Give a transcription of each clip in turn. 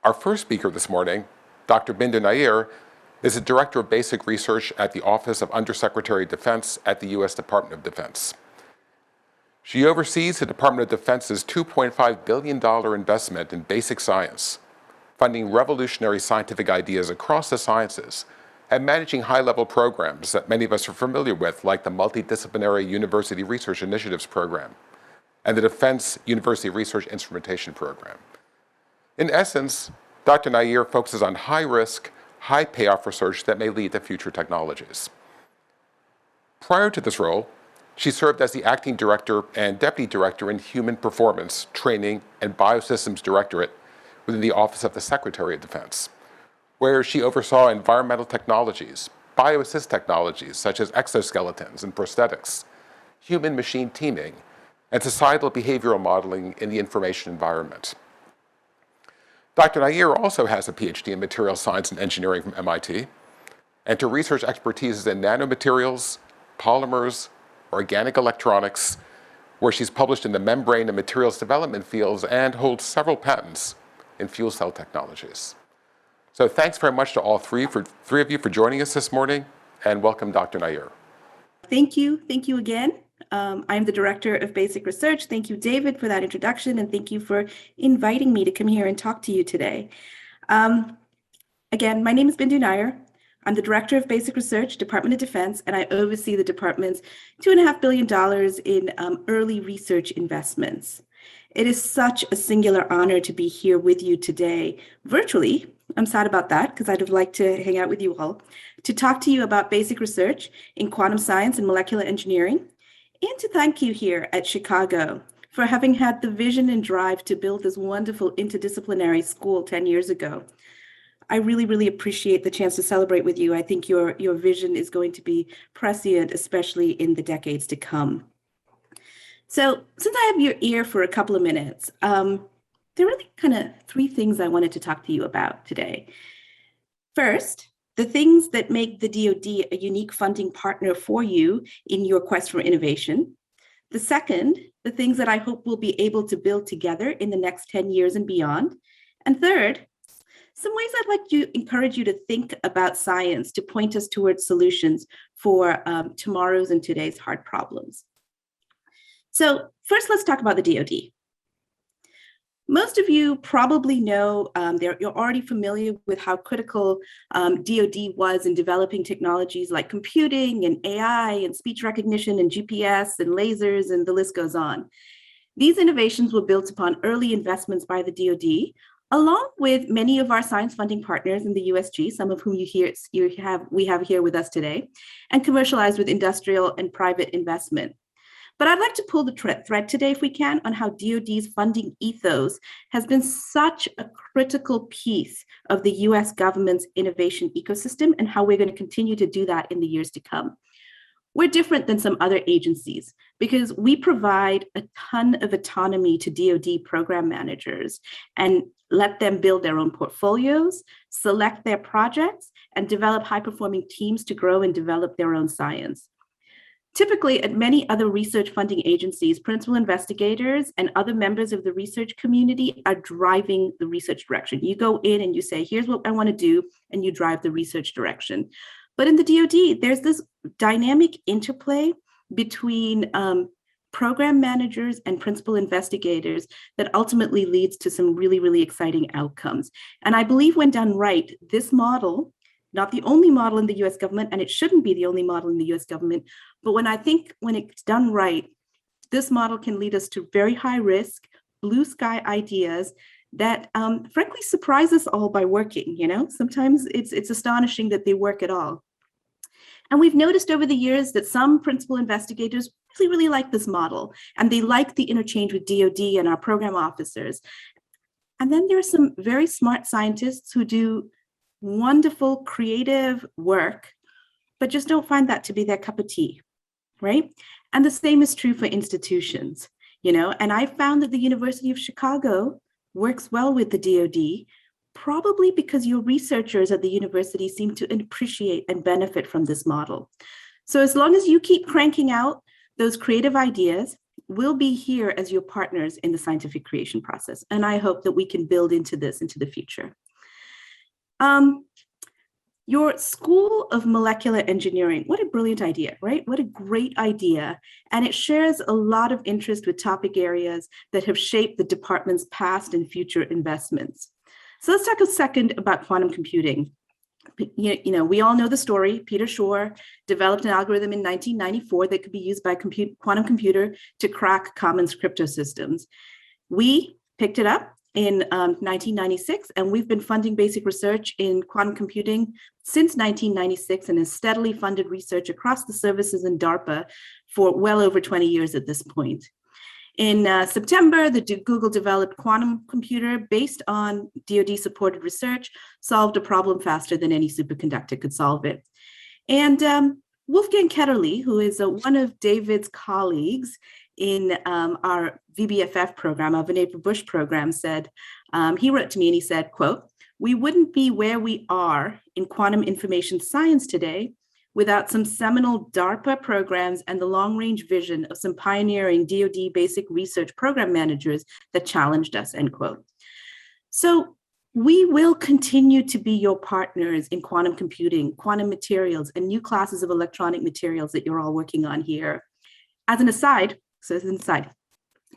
Our first speaker this morning, Dr. Bindu Nair, is the Director of Basic Research at the Office of Undersecretary of Defense at the U.S. Department of Defense. She oversees the Department of Defense's $2.5 billion investment in basic science, funding revolutionary scientific ideas across the sciences, and managing high-level programs that many of us are familiar with, like the Multidisciplinary University Research Initiatives Program and the Defense University Research Instrumentation Program. In essence, Dr. Nair focuses on high-risk, high-payoff research that may lead to future technologies. Prior to this role, she served as the Acting Director and Deputy Director in Human Performance, Training, and Biosystems Directorate within the Office of the Secretary of Defense, where she oversaw environmental technologies, bioassist technologies such as exoskeletons and prosthetics, human-machine teaming, and societal behavioral modeling in the information environment. Dr. Nair also has a PhD in material science and engineering from MIT, and her research expertise is in nanomaterials, polymers, organic electronics, where she's published in the membrane and materials development fields and holds several patents in fuel cell technologies. So thanks very much to all three of you for joining us this morning, and welcome, Dr. Nair. Thank you again. I'm the Director of Basic Research. Thank you, David, for that introduction, and thank you for inviting me to come here and talk to you today. Again, my name is Bindu Nair. I'm the Director of Basic Research, Department of Defense, and I oversee the department's $2.5 billion in early research investments. It is such a singular honor to be here with you today, virtually. I'm sad about that because I'd have liked to hang out with you all, to talk to you about basic research in quantum science and molecular engineering, and to thank you here at Chicago for having had the vision and drive to build this wonderful interdisciplinary school 10 years ago. I really appreciate the chance to celebrate with you. I think your vision is going to be prescient, especially in the decades to come. So since I have your ear for a couple of minutes, there are really kind of three things I wanted to talk to you about today. First, the things that make the DoD a unique funding partner for you in your quest for innovation. The second, the things that I hope we'll be able to build together in the next 10 years and beyond. And third, some ways I'd like to encourage you to think about science to point us towards solutions for tomorrow's and today's hard problems. So first, let's talk about the DoD. Most of you probably know, you're already familiar with how critical DoD was in developing technologies like computing and AI and speech recognition and GPS and lasers, and the list goes on. These innovations were built upon early investments by the DoD, along with many of our science funding partners in the USG, some of whom we have here with us today, and commercialized with industrial and private investment. But I'd like to pull the thread today, if we can, on how DoD's funding ethos has been such a critical piece of the US government's innovation ecosystem and how we're going to continue to do that in the years to come. We're different than some other agencies because we provide a ton of autonomy to DoD program managers and let them build their own portfolios, select their projects, and develop high-performing teams to grow and develop their own science. Typically, at many other research funding agencies, principal investigators and other members of the research community are driving the research direction. You go in and you say, here's what I want to do, and you drive the research direction. But in the DoD, there's this dynamic interplay between program managers and principal investigators that ultimately leads to some really exciting outcomes. And I believe when done right, this model, not the only model in the US government, and it shouldn't be the only model in the US government, but when it's done right, this model can lead us to very high risk, blue sky ideas that frankly surprise us all by working. Sometimes it's astonishing that they work at all. And we've noticed over the years that some principal investigators really like this model, and they like the interchange with DoD and our program officers. And then there are some very smart scientists who do wonderful creative work, but just don't find that to be their cup of tea, right? And the same is true for institutions, and I found that the University of Chicago works well with the DoD, probably because your researchers at the university seem to appreciate and benefit from this model. So as long as you keep cranking out those creative ideas we'll be here as your partners in the scientific creation process. And I hope that we can build into this into the future. Your School of Molecular Engineering, what a brilliant idea, right? What a great idea. And it shares a lot of interest with topic areas that have shaped the department's past and future investments. So let's talk a second about quantum computing. You know, we all know the story. Peter Shor developed an algorithm in 1994 that could be used by quantum computer to crack Commons crypto systems. We picked it up in 1996, and we've been funding basic research in quantum computing since 1996 and has steadily funded research across the services in DARPA for well over 20 years at this point. In September, Google developed quantum computer based on DoD-supported research, solved a problem faster than any superconductor could solve it. And Wolfgang Ketterle, who is one of David's colleagues in our VBFF program, our Vannevar Bush program, said, he wrote to me and he said, quote, "We wouldn't be where we are in quantum information science today without some seminal DARPA programs and the long-range vision of some pioneering DoD basic research program managers that challenged us," end quote. So we will continue to be your partners in quantum computing, quantum materials, and new classes of electronic materials that you're all working on here. As an aside,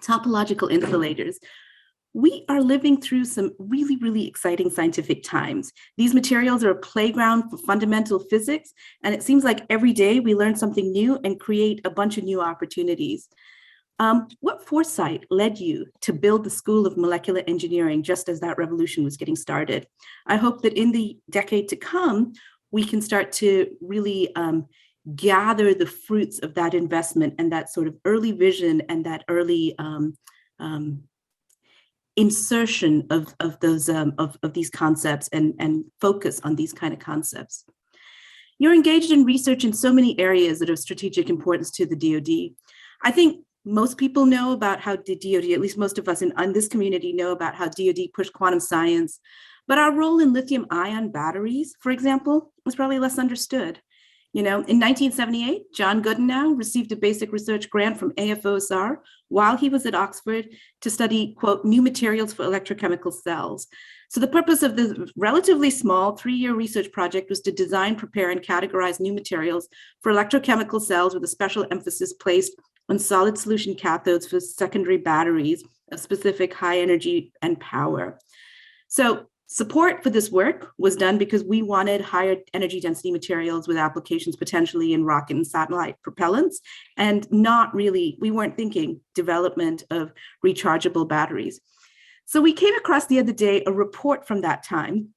topological insulators, we are living through some really, really exciting scientific times. These materials are a playground for fundamental physics, and it seems like every day we learn something new and create a bunch of new opportunities. What foresight led you to build the School of Molecular Engineering just as that revolution was getting started? I hope that in the decade to come, we can start to really gather the fruits of that investment and that sort of early vision and that early insertion of these concepts and focus on these kind of concepts. You're engaged in research in so many areas that are of strategic importance to the DoD. I think most people know about how the DoD, at least most of us in this community, know about how DoD pushed quantum science, but our role in lithium-ion batteries, for example, was probably less understood. You know, in 1978, John Goodenow received a basic research grant from AFOSR while he was at Oxford to study, quote, new materials for electrochemical cells. So the purpose of the relatively small 3-year research project was to design, prepare, and categorize new materials for electrochemical cells with a special emphasis placed on solid solution cathodes for secondary batteries of specific high energy and power. So support for this work was done because we wanted higher energy density materials with applications potentially in rocket and satellite propellants, and not really, we weren't thinking development of rechargeable batteries. So we came across the other day a report from that time,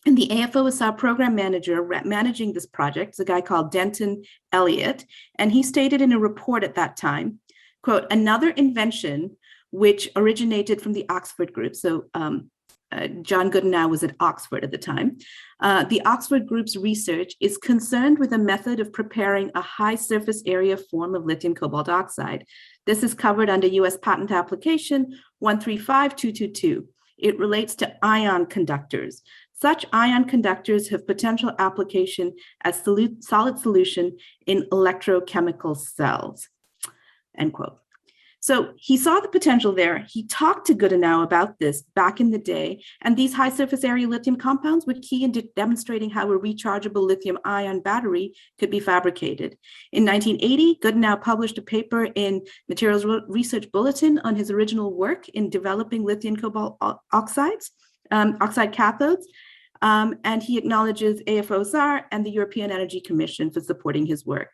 and the AFOSR program manager managing this project is a guy called Denton Elliott, and he stated in a report at that time, quote, "Another invention which originated from the Oxford group," so John Goodenow was at Oxford at the time. The Oxford group's research is concerned with a method of preparing a high surface area form of lithium cobalt oxide. This is covered under US Patent Application 135222. It relates to ion conductors. Such ion conductors have potential application as solid solution in electrochemical cells, end quote. So he saw the potential there. He talked to Goodenow about this back in the day, and these high surface area lithium compounds were key in demonstrating how a rechargeable lithium ion battery could be fabricated. In 1980, Goodenow published a paper in Materials Research Bulletin on his original work in developing lithium cobalt oxides, oxide cathodes, and he acknowledges AFOSR and the European Energy Commission for supporting his work.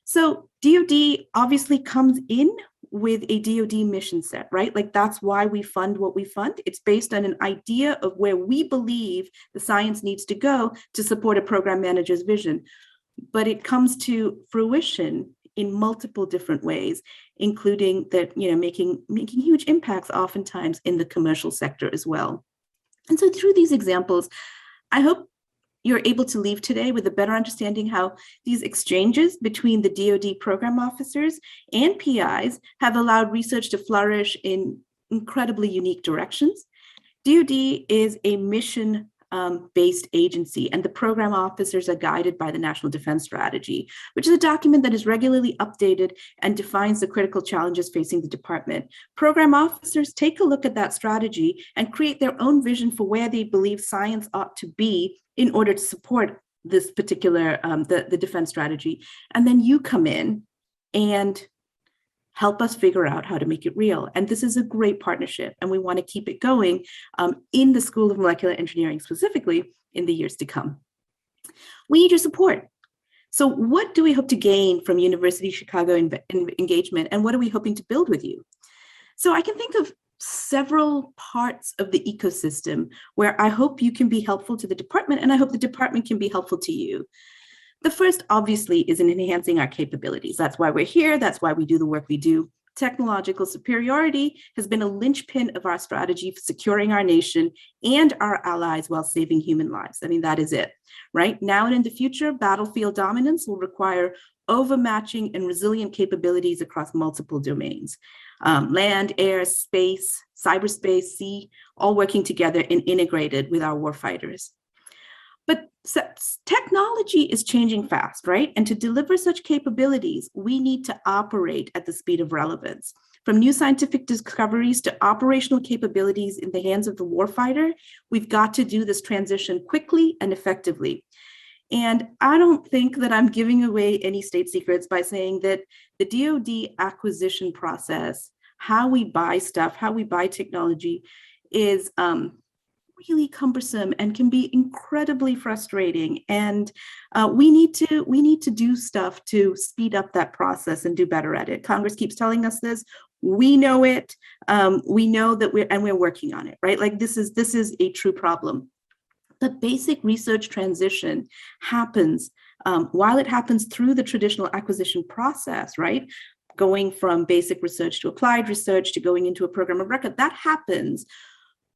So DoD obviously comes in with a DoD mission set, right? Like that's why we fund what we fund. It's based on an idea of where we believe the science needs to go to support a program manager's vision. But it comes to fruition in multiple different ways, including that, you know, making huge impacts oftentimes in the commercial sector as well. And so through these examples, I hope you're able to leave today with a better understanding how these exchanges between the DoD program officers and PIs have allowed research to flourish in incredibly unique directions. DoD is a mission based agency, and the program officers are guided by the National Defense Strategy, which is a document that is regularly updated and defines the critical challenges facing the department. Program officers take a look at that strategy and create their own vision for where they believe science ought to be in order to support this particular, the defense strategy. And then you come in and help us figure out how to make it real. And this is a great partnership, and we want to keep it going in the School of Molecular Engineering, specifically in the years to come. We need your support. So what do we hope to gain from University of Chicago engagement, and what are we hoping to build with you? So I can think of several parts of the ecosystem where I hope you can be helpful to the department, and I hope the department can be helpful to you. The first, obviously, is in enhancing our capabilities. That's why we're here. That's why we do the work we do. Technological superiority has been a linchpin of our strategy for securing our nation and our allies while saving human lives. I mean, that is it, right? Now and in the future, battlefield dominance will require overmatching and resilient capabilities across multiple domains. Land, air, space, cyberspace, sea, all working together and integrated with our warfighters. But technology is changing fast, right? And to deliver such capabilities, we need to operate at the speed of relevance. From new scientific discoveries to operational capabilities in the hands of the warfighter, we've got to do this transition quickly and effectively. And I don't think that I'm giving away any state secrets by saying that the DoD acquisition process, how we buy stuff, how we buy technology, is really cumbersome and can be incredibly frustrating. And we need to do stuff to speed up that process and do better at it. Congress keeps telling us this. We know it. We know that we're working on it, right? Like this is a true problem. The basic research transition happens while it happens through the traditional acquisition process, right? Going from basic research to applied research to going into a program of record, that happens.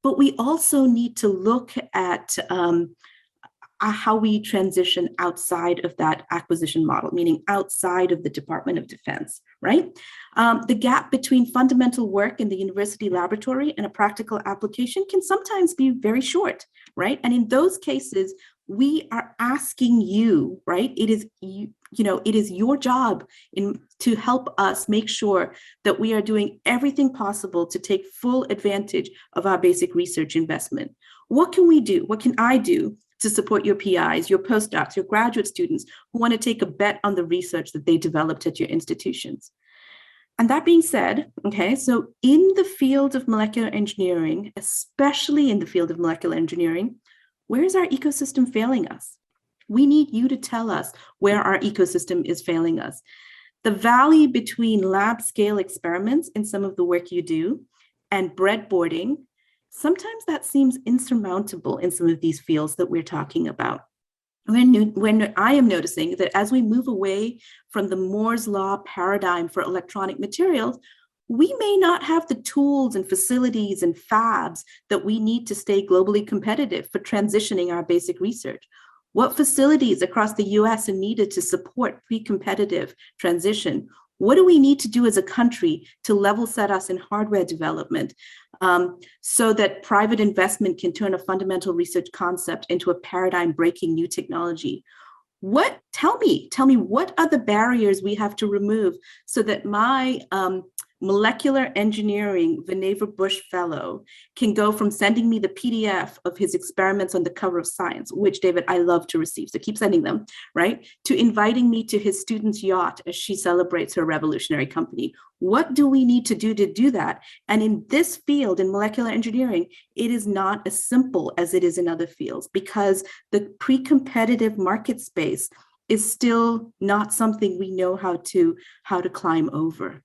But we also need to look at how we transition outside of that acquisition model, meaning outside of the Department of Defense, right? The gap between fundamental work in the university laboratory and a practical application can sometimes be very short, right? And in those cases, we are asking you, right? It is it is your job to help us make sure that we are doing everything possible to take full advantage of our basic research investment. What can we do? What can I do to support your PIs, your postdocs, your graduate students who want to take a bet on the research that they developed at your institutions? And that being said, okay, so in the field of molecular engineering, especially in the field of molecular engineering, where is our ecosystem failing us? We need you to tell us where our ecosystem is failing us. The valley between lab scale experiments in some of the work you do and breadboarding, sometimes that seems insurmountable in some of these fields that we're talking about. When I am noticing that as we move away from the Moore's Law paradigm for electronic materials, we may not have the tools and facilities and fabs that we need to stay globally competitive for transitioning our basic research. What facilities across the US are needed to support pre-competitive transition? What do we need to do as a country to level set us in hardware development so that private investment can turn a fundamental research concept into a paradigm-breaking new technology? Tell me what are the barriers we have to remove so that my molecular engineering Vannevar Bush fellow can go from sending me the PDF of his experiments on the cover of Science, which, David, I love to receive, so keep sending them, right? To inviting me to his student's yacht as she celebrates her revolutionary company. What do we need to do that? And in this field, in molecular engineering, it is not as simple as it is in other fields because the pre-competitive market space is still not something we know how to climb over.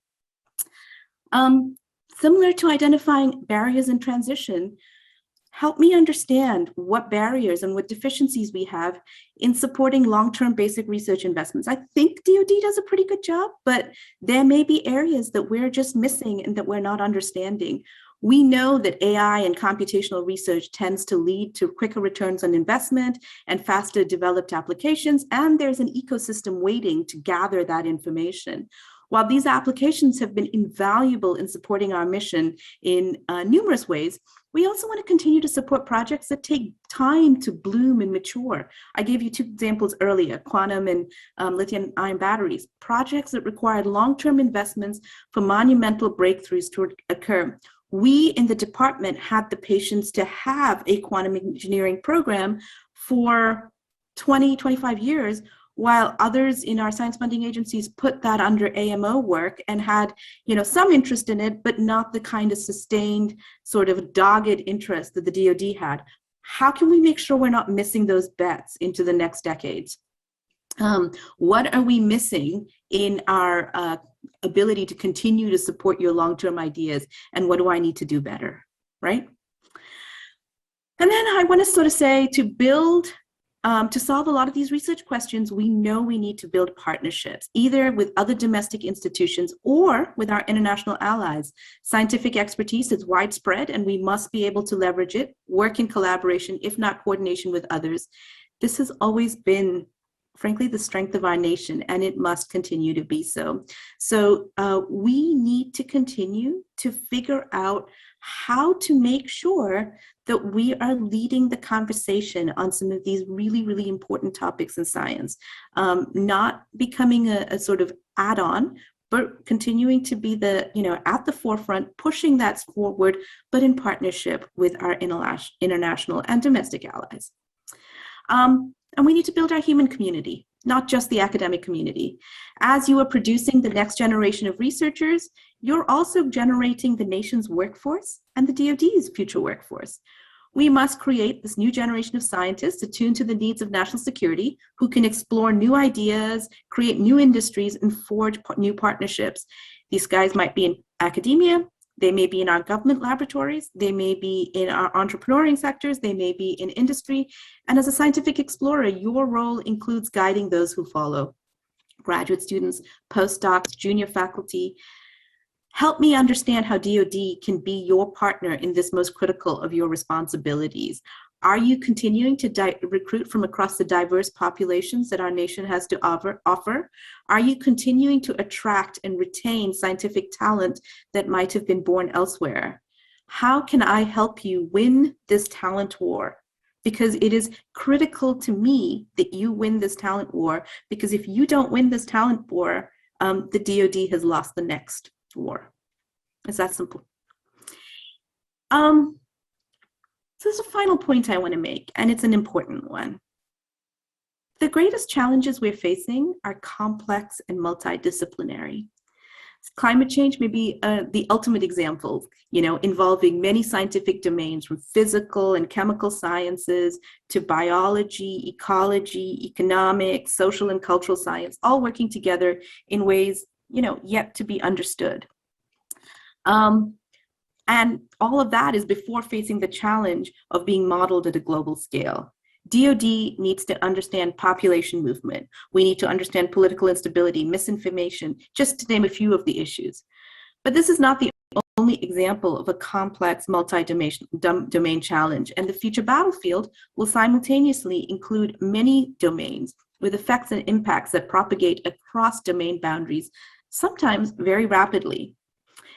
Similar to identifying barriers in transition, help me understand what barriers and what deficiencies we have in supporting long-term basic research investments. I think DoD does a pretty good job, but there may be areas that we're just missing and that we're not understanding. We know that AI and computational research tends to lead to quicker returns on investment and faster developed applications, and there's an ecosystem waiting to gather that information. While these applications have been invaluable in supporting our mission in numerous ways, we also want to continue to support projects that take time to bloom and mature. I gave you two examples earlier, quantum and lithium-ion batteries, projects that required long-term investments for monumental breakthroughs to occur. We in the department had the patience to have a quantum engineering program for 20, 25 years, while others in our science funding agencies put that under AMO work and had, some interest in it, but not the kind of sustained sort of dogged interest that the DoD had. How can we make sure we're not missing those bets into the next decades? What are we missing in our ability to continue to support your long-term ideas, and what do I need to do better, right? And then I want to sort of say, to solve a lot of these research questions, we know we need to build partnerships, either with other domestic institutions or with our international allies. Scientific expertise is widespread, and we must be able to leverage it, work in collaboration, if not coordination with others. This has always been, frankly, the strength of our nation, and it must continue to be so. So we need to continue to figure out how to make sure that we are leading the conversation on some of these really, really important topics in science, not becoming a sort of add-on, but continuing to be at the forefront, pushing that forward, but in partnership with our international and domestic allies. And we need to build our human community, not just the academic community. As you are producing the next generation of researchers, you're also generating the nation's workforce and the DoD's future workforce. We must create this new generation of scientists attuned to the needs of national security, who can explore new ideas, create new industries, and forge new partnerships. These guys might be in academia, they may be in our government laboratories, they may be in our entrepreneurial sectors, they may be in industry. And as a scientific explorer, your role includes guiding those who follow. Graduate students, postdocs, junior faculty. Help me understand how DoD can be your partner in this most critical of your responsibilities. Are you continuing to recruit from across the diverse populations that our nation has to offer? Are you continuing to attract and retain scientific talent that might have been born elsewhere? How can I help you win this talent war? Because it is critical to me that you win this talent war, because if you don't win this talent war, the DoD has lost the next war. It's that simple. So there's a final point I want to make, and it's an important one. The greatest challenges we're facing are complex and multidisciplinary. Climate change may be the ultimate example, involving many scientific domains, from physical and chemical sciences to biology, ecology, economics, social and cultural science, all working together in ways, yet to be understood. And all of that is before facing the challenge of being modeled at a global scale. DoD needs to understand population movement. We need to understand political instability, misinformation, just to name a few of the issues. But this is not the only example of a complex multi-domain challenge, and the future battlefield will simultaneously include many domains with effects and impacts that propagate across domain boundaries, sometimes very rapidly.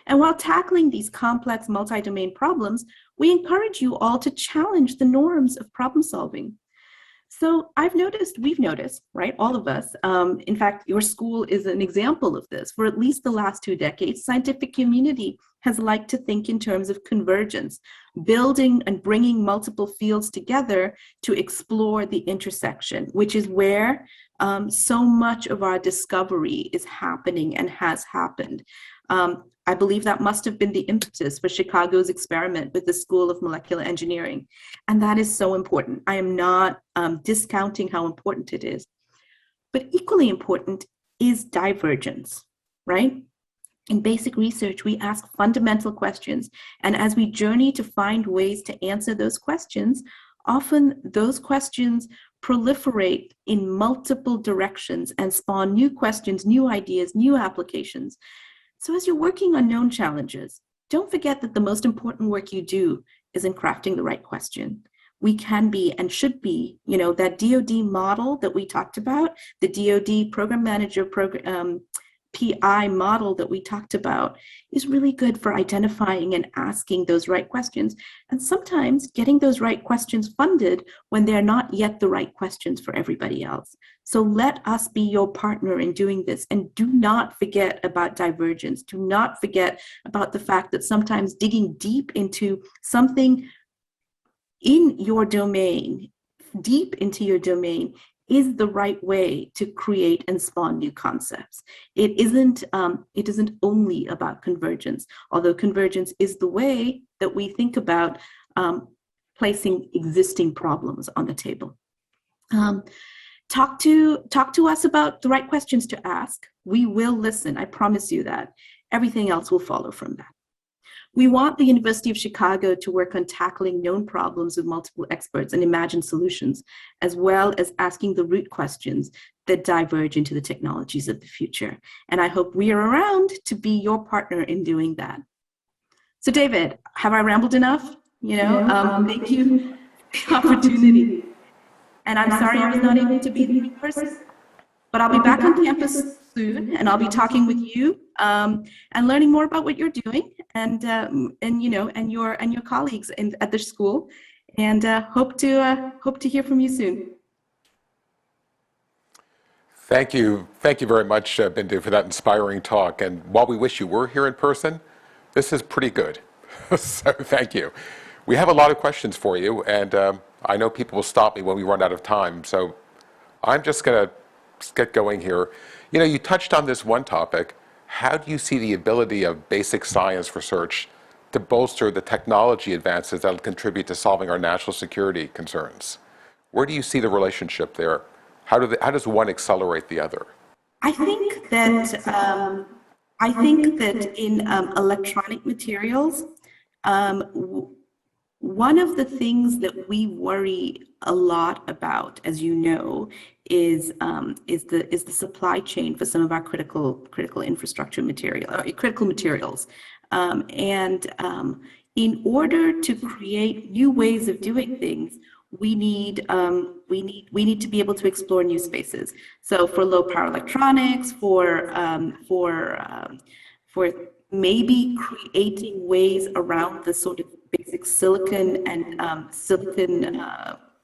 And while tackling these complex multi-domain problems, we encourage you all to challenge the norms of problem solving. So we've noticed, right, all of us, in fact, your school is an example of this. For at least the last 2 decades, scientific community has liked to think in terms of convergence, building and bringing multiple fields together to explore the intersection, which is where so much of our discovery is happening and has happened. I believe that must have been the impetus for Chicago's experiment with the School of Molecular Engineering. And that is so important. I am not discounting how important it is. But equally important is divergence, right? In basic research, we ask fundamental questions. And as we journey to find ways to answer those questions, often those questions proliferate in multiple directions and spawn new questions, new ideas, new applications. So as you're working on known challenges, don't forget that the most important work you do is in crafting the right question. We can be and should be, that DoD model that we talked about, the DoD program manager PI model that we talked about is really good for identifying and asking those right questions, and sometimes getting those right questions funded when they're not yet the right questions for everybody else. So let us be your partner in doing this, and do not forget about divergence. Do not forget about the fact that sometimes digging deep into something in your domain, deep into your domain, is the right way to create and spawn new concepts. It isn't only about convergence, although convergence is the way that we think about placing existing problems on the table. Talk to us about the right questions to ask. We will listen, I promise you that. Everything else will follow from that. We want the University of Chicago to work on tackling known problems with multiple experts and imagine solutions, as well as asking the root questions that diverge into the technologies of the future. And I hope we are around to be your partner in doing that. So David, have I rambled enough? Thank you for the opportunity. And I'm sorry I was not able to be there in person, but I'll be back on campus soon, and I'll be talking with you and learning more about what you're doing, and your colleagues at the school, and hope to hear from you soon. Thank you very much, Bindu, for that inspiring talk. And while we wish you were here in person, this is pretty good. So thank you. We have a lot of questions for you, and I know people will stop me when we run out of time. So I'm just going to get going here. You touched on this one topic. How do you see the ability of basic science research to bolster the technology advances that will contribute to solving our national security concerns? Where do you see the relationship there? How does one accelerate the other? I think that in electronic materials, one of the things that we worry a lot about, as you know, is the supply chain for some of our critical infrastructure critical materials, and in order to create new ways of doing things, we need to be able to explore new spaces. So for low power electronics, for maybe creating ways around the sort of basic silicon and silicon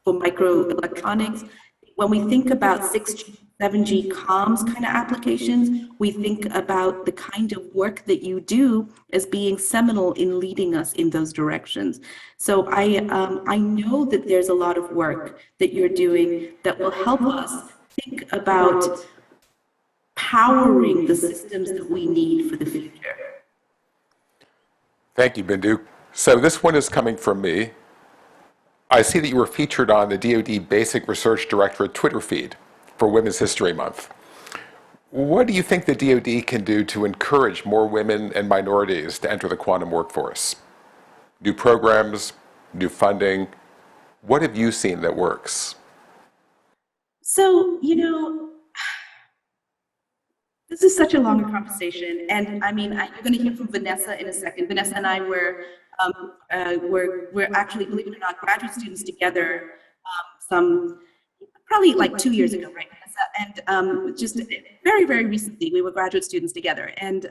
for microelectronics. When we think about 6G, 7G comms kind of applications, we think about the kind of work that you do as being seminal in leading us in those directions. So I know that there's a lot of work that you're doing that will help us think about powering the systems that we need for the future. Thank you, Bindu. So this one is coming from me. I see that you were featured on the DoD Basic Research Directorate Twitter feed for Women's History Month. What do you think the DoD can do to encourage more women and minorities to enter the quantum workforce? New programs, new funding? What have you seen that works? So, this is such a longer conversation, and I mean, you're going to hear from Vanessa in a second. Vanessa and I were actually, believe it or not, graduate students together. Probably like 2 years ago, right, Vanessa? And just very, very recently, we were graduate students together, and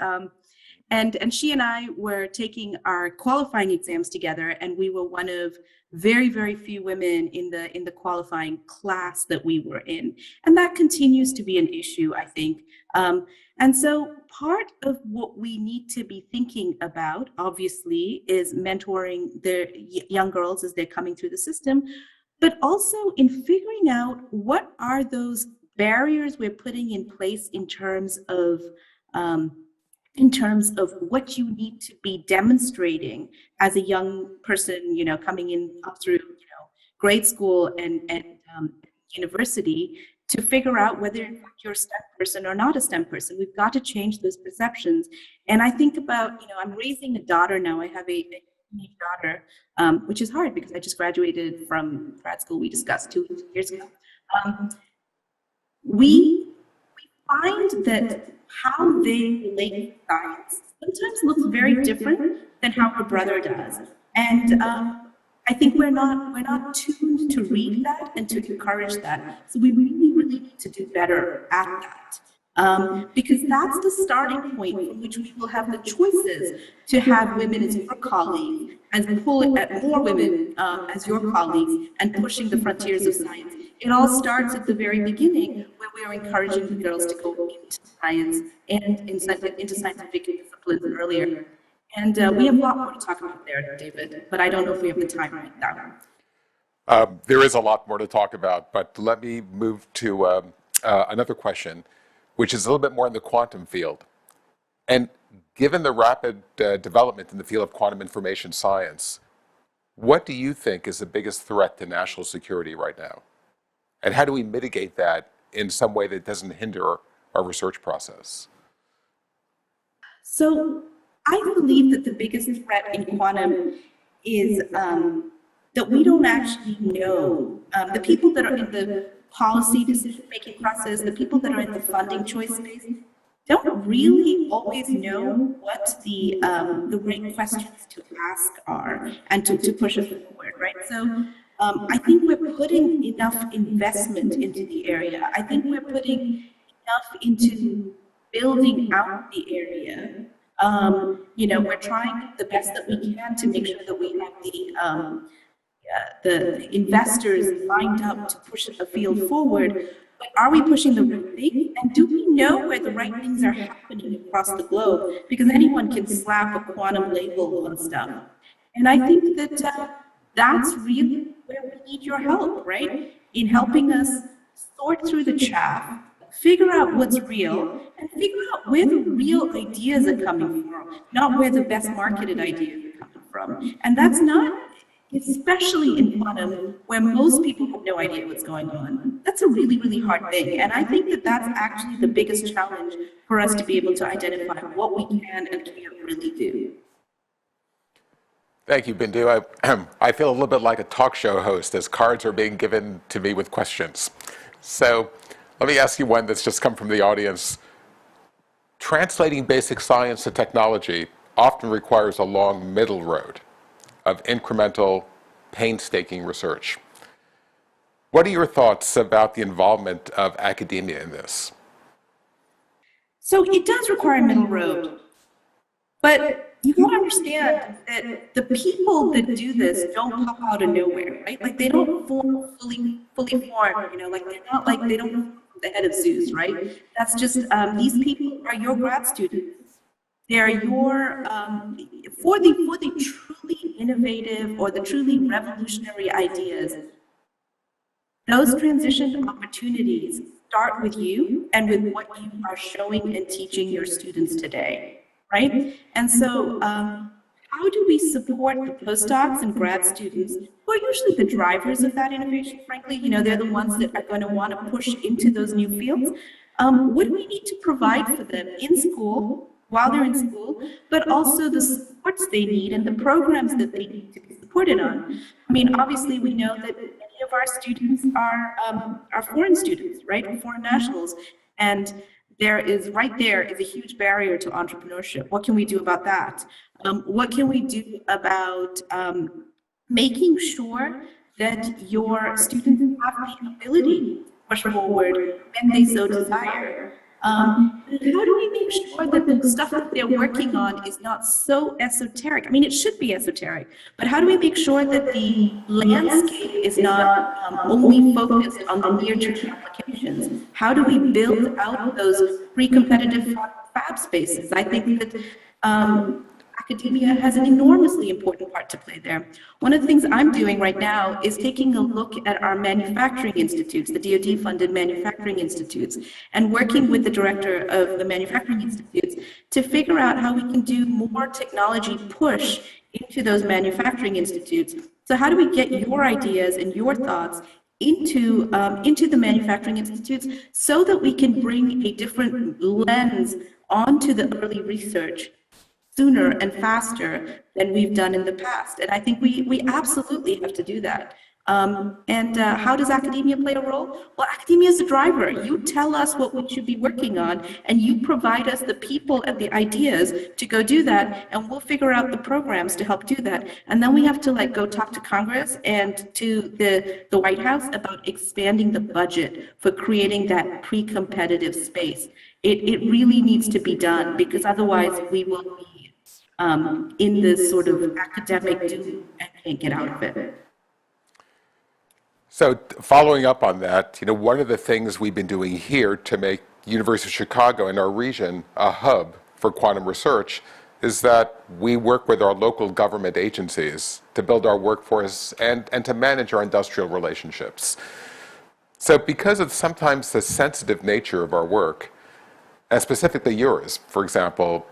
she and I were taking our qualifying exams together, and we were one of very, very few women in the qualifying class that we were in, and that continues to be an issue, I think. And so part of what we need to be thinking about, obviously, is mentoring the young girls as they're coming through the system, but also in figuring out what are those barriers we're putting in place in terms of what you need to be demonstrating as a young person, coming in up through, grade school and university, to figure out whether you're a STEM person or not a STEM person. We've got to change those perceptions. And I think about, I'm raising a daughter now. I have a teenage daughter, which is hard because I just graduated from grad school. We discussed 2 years ago. We find that how they relate to science sometimes looks very different than how her brother does. And I think we're not tuned to read that and to encourage that. So we really, really need to do better at that. Because that's the starting point from which we will have the choices to have women as your colleagues, and pull at more women as your colleagues, and pushing the frontiers of science. It all starts at the very beginning, where we are encouraging the girls to go into science and into scientific disciplines earlier. And we have a lot more to talk about there, David, but I don't know if we have the time right now. There is a lot more to talk about, but let me move to another question, which is a little bit more in the quantum field. And given the rapid development in the field of quantum information science, what do you think is the biggest threat to national security right now? And how do we mitigate that in some way that doesn't hinder our research process? So I believe that the biggest threat in quantum is that we don't actually know. The people that are in the policy decision-making process, the people that are in the funding choice space, don't really always know what the right questions to ask are and to push us forward, right? So I think we're putting enough investment into the area. I think we're putting enough into building out the area. We're trying the best that we can to make sure that we have the investors lined up to push the field forward. But are we pushing the right thing? And do we know where the right things are happening across the globe? Because anyone can slap a quantum label on stuff. And I think that that's really where we need your help, right? In helping us sort through the chaff, figure out what's real, and figure out where the real ideas are coming from, not where the best marketed ideas are coming from. And that's not, especially in quantum, where most people have no idea what's going on. That's a really, really hard thing. And I think that that's actually the biggest challenge for us to be able to identify what we can and can't really do. Thank you, Bindu. I feel a little bit like a talk show host as cards are being given to me with questions. So let me ask you one that's just come from the audience. Translating basic science to technology often requires a long middle road of incremental, painstaking research. What are your thoughts about the involvement of academia in this? So it does require a middle road, but you gotta understand that the people that do this don't pop out of nowhere, right? Like they don't form fully formed, like they don't come from the head of Zeus, right? That's just, these people are your grad students. They're your, for the truly innovative or the truly revolutionary ideas, those transition opportunities start with you and with what you are showing and teaching your students today, right? And so how do we support the postdocs and grad students who are usually the drivers of that innovation, frankly? They're the ones that are going to want to push into those new fields. What do we need to provide for them in school, while they're in school, but also the supports they need and the programs that they need to be supported on? I mean, obviously, we know that many of our students are foreign students, right? Foreign nationals. And there is a huge barrier to entrepreneurship. What can we do about that? What can we do about making sure that your students have the ability to push forward when they so desire? How do we make sure that the stuff that they're working on is not so esoteric? I mean, it should be esoteric, but how do we make sure that the landscape is not only focused on the near-term applications? How do we build out those pre-competitive fab spaces? I think that academia has an enormously important part to play there. One of the things I'm doing right now is taking a look at our manufacturing institutes, the DoD-funded manufacturing institutes, and working with the director of the manufacturing institutes to figure out how we can do more technology push into those manufacturing institutes. So how do we get your ideas and your thoughts into the manufacturing institutes so that we can bring a different lens onto the early research sooner and faster than we've done in the past? And I think we absolutely have to do that. And how does academia play a role? Well, academia is the driver. You tell us what we should be working on, and you provide us the people and the ideas to go do that, and we'll figure out the programs to help do that. And then we have to like go talk to Congress and to the White House about expanding the budget for creating that pre-competitive space. It really needs to be done because otherwise we will be in this sort of academic doom and can't get out of it. So following up on that, one of the things we've been doing here to make University of Chicago and our region a hub for quantum research is that we work with our local government agencies to build our workforce and to manage our industrial relationships. So because of sometimes the sensitive nature of our work, and specifically yours, for example,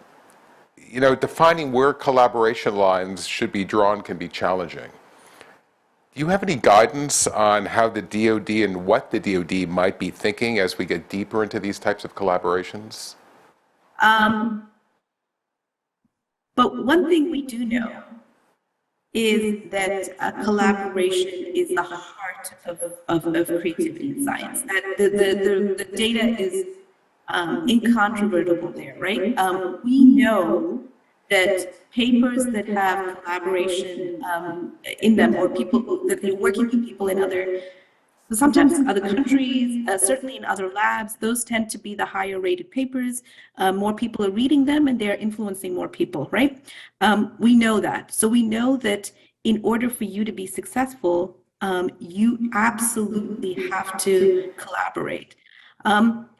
defining where collaboration lines should be drawn can be challenging. Do you have any guidance on how the DoD and what the DoD might be thinking as we get deeper into these types of collaborations? But one thing we do know is that collaboration is the heart of creativity in science. That the data is incontrovertible there, right? We know that papers that have collaboration in them, or people that they're working with people in sometimes other countries, certainly in other labs, those tend to be the higher rated papers. More people are reading them and they're influencing more people, right? We know that. So we know that in order for you to be successful, you absolutely have to collaborate.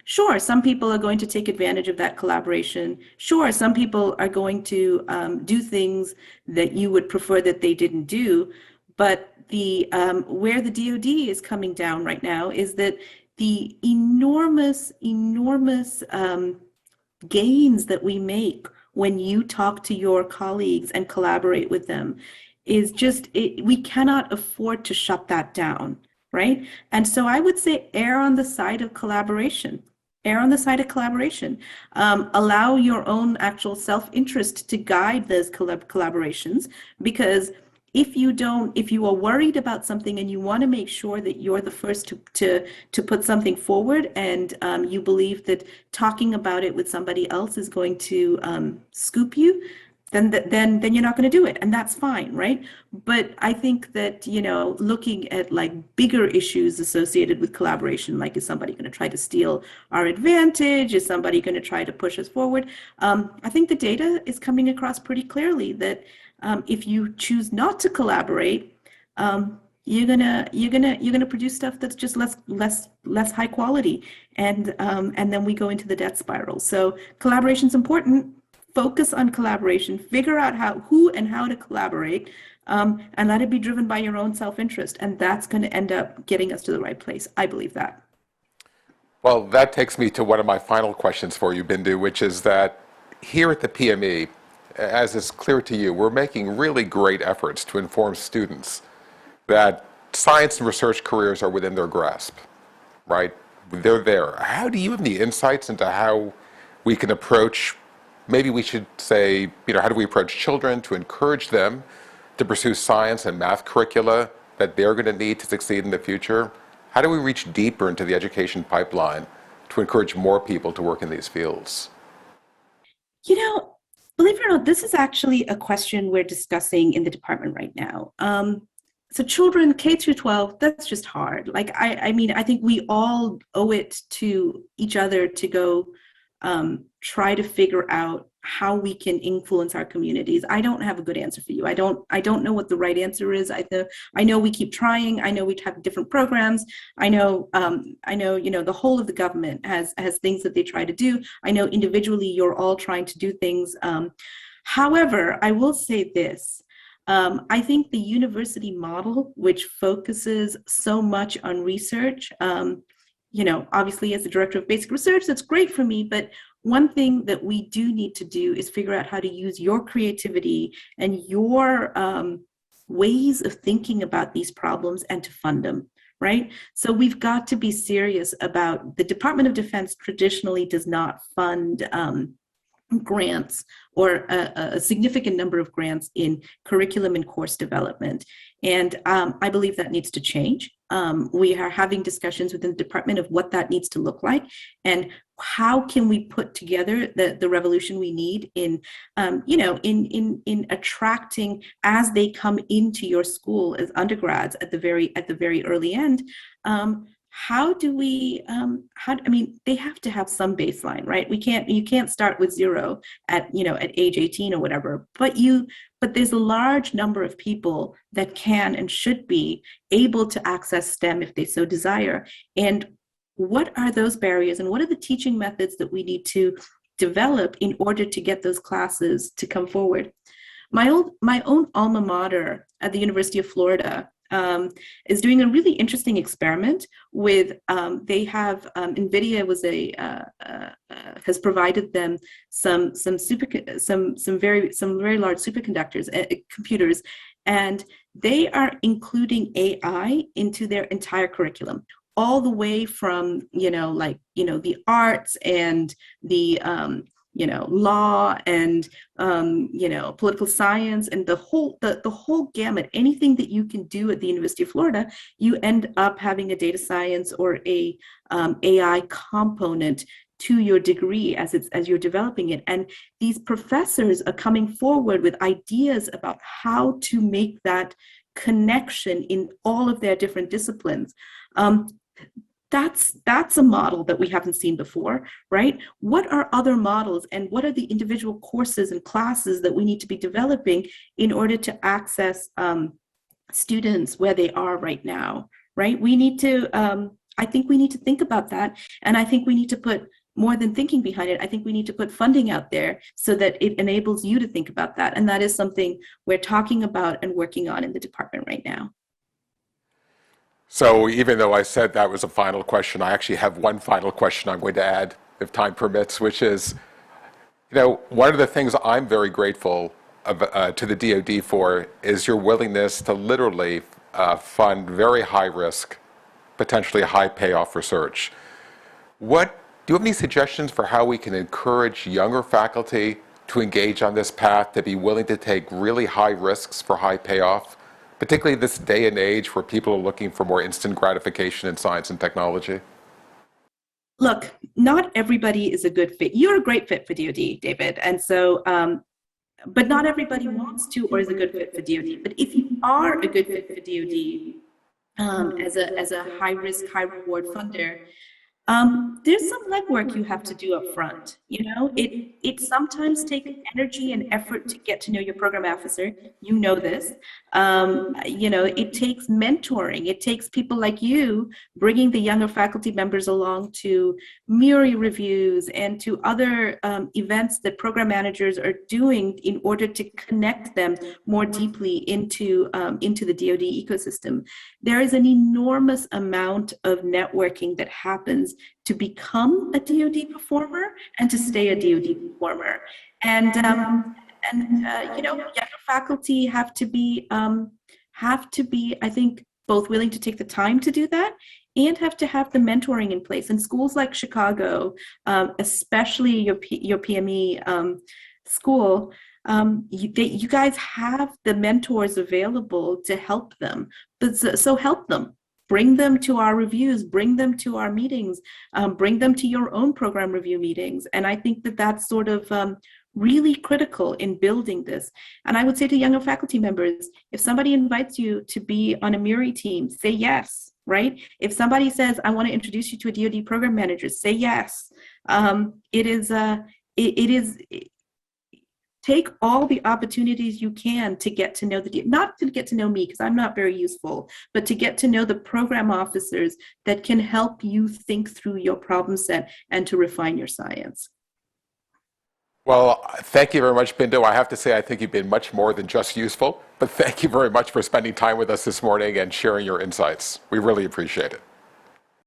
Sure, some people are going to take advantage of that collaboration. Sure, some people are going to do things that you would prefer that they didn't do. But where the DoD is coming down right now is that the enormous gains that we make when you talk to your colleagues and collaborate with them is we cannot afford to shut that down, right? And so I would say err on the side of collaboration. Err on the side of collaboration. Allow your own actual self-interest to guide those collaborations, because if you are worried about something and you want to make sure that you're the first to put something forward, and you believe that talking about it with somebody else is going to scoop you, then you're not going to do it, and that's fine, right? But I think that looking at like bigger issues associated with collaboration, like is somebody going to try to steal our advantage? Is somebody going to try to push us forward? I think the data is coming across pretty clearly that if you choose not to collaborate, you're gonna produce stuff that's just less high quality, and then we go into the death spiral. So collaboration's important. Focus on collaboration, figure out who and how to collaborate, and let it be driven by your own self-interest. And that's going to end up getting us to the right place. I believe that. Well, that takes me to one of my final questions for you, Bindu, which is that here at the PME, as is clear to you, we're making really great efforts to inform students that science and research careers are within their grasp, right? They're there. How do you have any insights into how we can approach, maybe we should say, how do we approach children to encourage them to pursue science and math curricula that they're going to need to succeed in the future? How do we reach deeper into the education pipeline to encourage more people to work in these fields? Believe it or not, this is actually a question we're discussing in the department right now. So children, K through 12, that's just hard. Like, I mean, I think we all owe it to each other to go try to figure out how we can influence our communities. I don't have a good answer for you. I don't know what the right answer is. I know we keep trying. I know we have different programs. I know, the whole of the government has things that they try to do. I know individually you're all trying to do things. However, I will say this. I think the university model, which focuses so much on research, obviously as the director of basic research, that's great for me, but one thing that we do need to do is figure out how to use your creativity and your ways of thinking about these problems and to fund them, right? So we've got to be serious about, the Department of Defense traditionally does not fund grants or a significant number of grants in curriculum and course development. And I believe that needs to change. We are having discussions within the department of what that needs to look like and how can we put together the revolution we need in, in attracting as they come into your school as undergrads at the very early end. How do we they have to have some baseline, right? You can't start with zero at age 18 or whatever, but there's a large number of people that can and should be able to access STEM if they so desire. And what are those barriers and what are the teaching methods that we need to develop in order to get those classes to come forward? My own alma mater at the University of Florida is doing a really interesting experiment with they have NVIDIA has provided them some very large superconductors computers, and they are including AI into their entire curriculum, all the way from the arts and the law and political science and the whole gamut. Anything that you can do at the University of Florida, you end up having a data science or a AI component to your degree as you're developing it. And these professors are coming forward with ideas about how to make that connection in all of their different disciplines. That's a model that we haven't seen before, right? What are other models and what are the individual courses and classes that we need to be developing in order to access students where they are right now, right? We need to, I think we need to think about that. And I think we need to put more than thinking behind it. I think we need to put funding out there so that it enables you to think about that. And that is something we're talking about and working on in the department right now. So even though I said that was a final question, I actually have one final question I'm going to add, if time permits, which is, one of the things I'm very grateful to the DoD for is your willingness to literally fund very high risk, potentially high payoff research. Do you have any suggestions for how we can encourage younger faculty to engage on this path, to be willing to take really high risks for high payoff? Particularly this day and age where people are looking for more instant gratification in science and technology? Look, not everybody is a good fit. You're a great fit for DoD, David. And so, but not everybody wants to or is a good fit for DoD. But if you are a good fit for DoD as a high risk, high reward funder, there's some legwork you have to do up front. It sometimes takes energy and effort to get to know your program officer. You know this. It takes mentoring. It takes people like you bringing the younger faculty members along to MURI reviews and to other events that program managers are doing in order to connect them more deeply into the DoD ecosystem. There is an enormous amount of networking that happens to become a DoD performer and to stay a DoD performer. And younger faculty have to be, I think, both willing to take the time to do that and have to have the mentoring in place. And schools like Chicago, especially your PME school, you guys have the mentors available to help them. So help them. Bring them to our reviews, bring them to our meetings, bring them to your own program review meetings. And I think that that's sort of really critical in building this. And I would say to younger faculty members, if somebody invites you to be on a MURI team, say yes, right? If somebody says, I want to introduce you to a DoD program manager, say yes. Take all the opportunities you can to get to know not to get to know me because I'm not very useful, but to get to know the program officers that can help you think through your problem set and to refine your science. Well, thank you very much, Bindu. I have to say, I think you've been much more than just useful, but thank you very much for spending time with us this morning and sharing your insights. We really appreciate it.